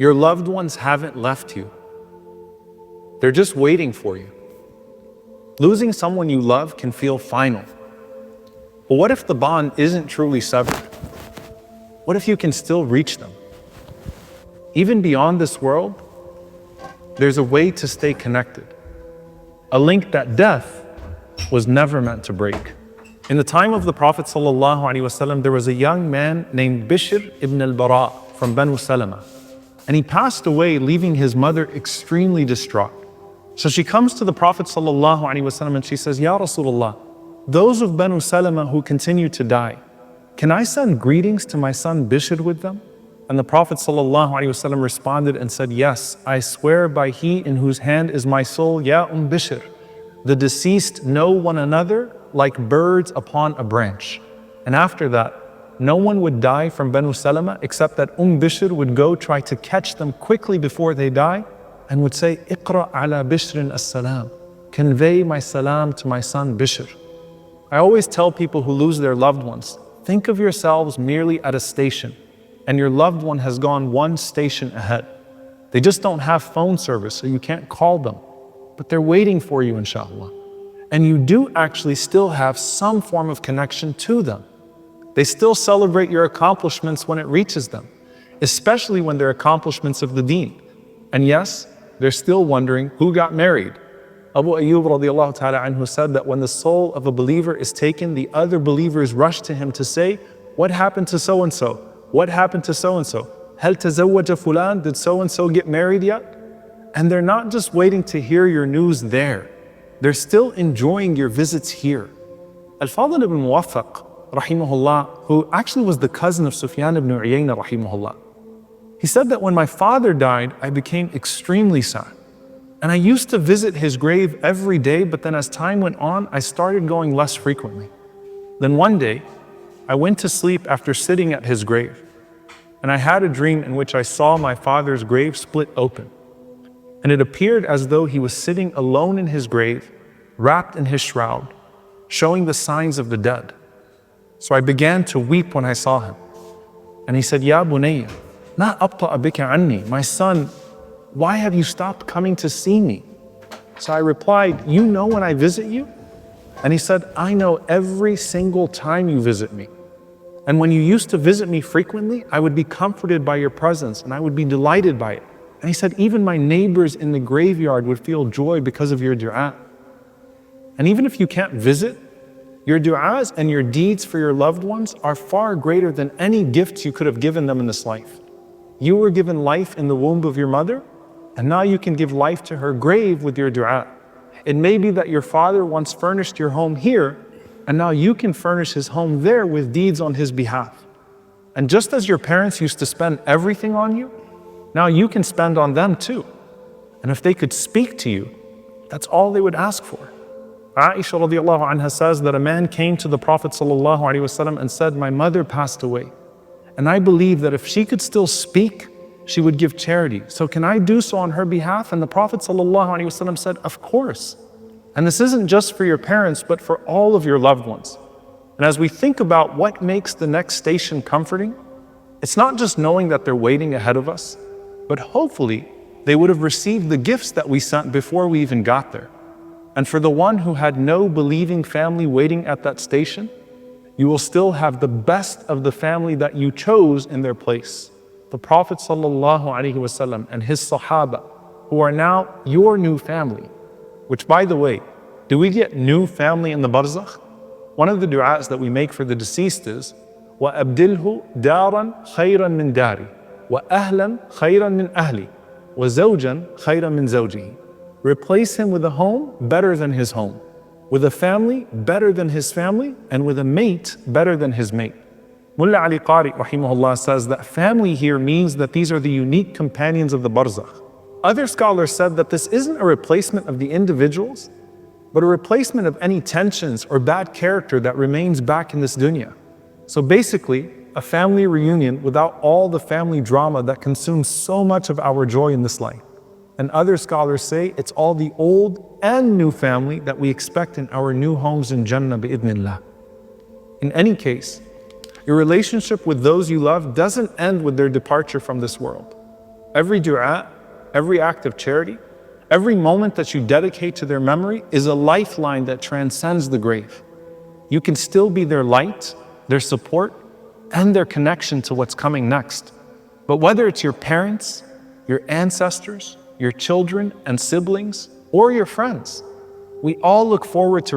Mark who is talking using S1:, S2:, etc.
S1: Your loved ones haven't left you. They're just waiting for you. Losing someone you love can feel final. But what if the bond isn't truly severed? What if you can still reach them? Even beyond this world, there's a way to stay connected. A link that death was never meant to break. In the time of the Prophet ﷺ, there was a young man named Bishr ibn al-Bara from Banu Salama. And he passed away, leaving his mother extremely distraught. So she comes to the Prophet ﷺ and she says, Ya Rasulullah, those of Banu Salama who continue to die, can I send greetings to my son Bishr with them? And the Prophet ﷺ responded and said, yes, I swear by he in whose hand is my soul, Ya Bishr. The deceased know one another like birds upon a branch. And after that, no one would die from Banu Salama except that Bishr would go try to catch them quickly before they die and would say, Iqra ala Bishrin as-salam. Convey my salam to my son Bishr. I always tell people who lose their loved ones, think of yourselves merely at a station and your loved one has gone one station ahead. They just don't have phone service, so you can't call them, but they're waiting for you, inshallah. And you do actually still have some form of connection to them. They still celebrate your accomplishments when it reaches them, especially when they're accomplishments of the deen. And yes, they're still wondering who got married. Abu Ayyub radiallahu ta'ala anhu said that when the soul of a believer is taken, the other believers rush to him to say, what happened to so-and-so? What happened to so-and-so? Hal tazawwaja fulan? Did so-and-so get married yet? And they're not just waiting to hear your news there. They're still enjoying your visits here. Al-Fadl ibn Muwaffaq, rahimahullah, who actually was the cousin of Sufyan ibn Uyayna, rahimahullah, he said that when my father died, I became extremely sad. And I used to visit his grave every day, but then as time went on, I started going less frequently. Then one day, I went to sleep after sitting at his grave. And I had a dream in which I saw my father's grave split open. And it appeared as though he was sitting alone in his grave, wrapped in his shroud, showing the signs of the dead. So I began to weep when I saw him. And he said, Ya bunayya, la abta'a bika anni. My son, why have you stopped coming to see me? So I replied, you know when I visit you? And he said, I know every single time you visit me. And when you used to visit me frequently, I would be comforted by your presence and I would be delighted by it. And he said, even my neighbors in the graveyard would feel joy because of your dua. And even if you can't visit, your du'as and your deeds for your loved ones are far greater than any gifts you could have given them in this life. You were given life in the womb of your mother, and now you can give life to her grave with your dua. It may be that your father once furnished your home here, and now you can furnish his home there with deeds on his behalf. And just as your parents used to spend everything on you, now you can spend on them too. And if they could speak to you, that's all they would ask for. Aisha radiallahu anha says that a man came to the Prophet sallallahu alaihi wasallam and said, my mother passed away. And I believe that if she could still speak, she would give charity. So can I do so on her behalf? And the Prophet ﷺ said, of course. And this isn't just for your parents, but for all of your loved ones. And as we think about what makes the next station comforting, it's not just knowing that they're waiting ahead of us, but hopefully they would have received the gifts that we sent before we even got there. And for the one who had no believing family waiting at that station, you will still have the best of the family that you chose in their place. The Prophet ﷺ and his Sahaba, who are now your new family. Which, by the way, do we get new family in the barzakh? One of the du'as that we make for the deceased is, وَأَبْدِلْهُ دَارًا خَيْرًا مِنْ دَارِي وَأَهْلًا خَيْرًا مِنْ أَهْلِي وَزَوْجًا خَيْرًا مِنْ زَوْجِهِ. Replace him with a home better than his home, with a family better than his family, and with a mate better than his mate. Mullah Ali Qari rahimahullah says that family here means that these are the unique companions of the barzakh. Other scholars said that this isn't a replacement of the individuals, but a replacement of any tensions or bad character that remains back in this dunya. So basically, a family reunion without all the family drama that consumes so much of our joy in this life. And other scholars say it's all the old and new family that we expect in our new homes in Jannah bi'idhnillah. In any case, your relationship with those you love doesn't end with their departure from this world. Every dua, every act of charity, every moment that you dedicate to their memory is a lifeline that transcends the grave. You can still be their light, their support, and their connection to what's coming next. But whether it's your parents, your ancestors, your children and siblings, or your friends, we all look forward to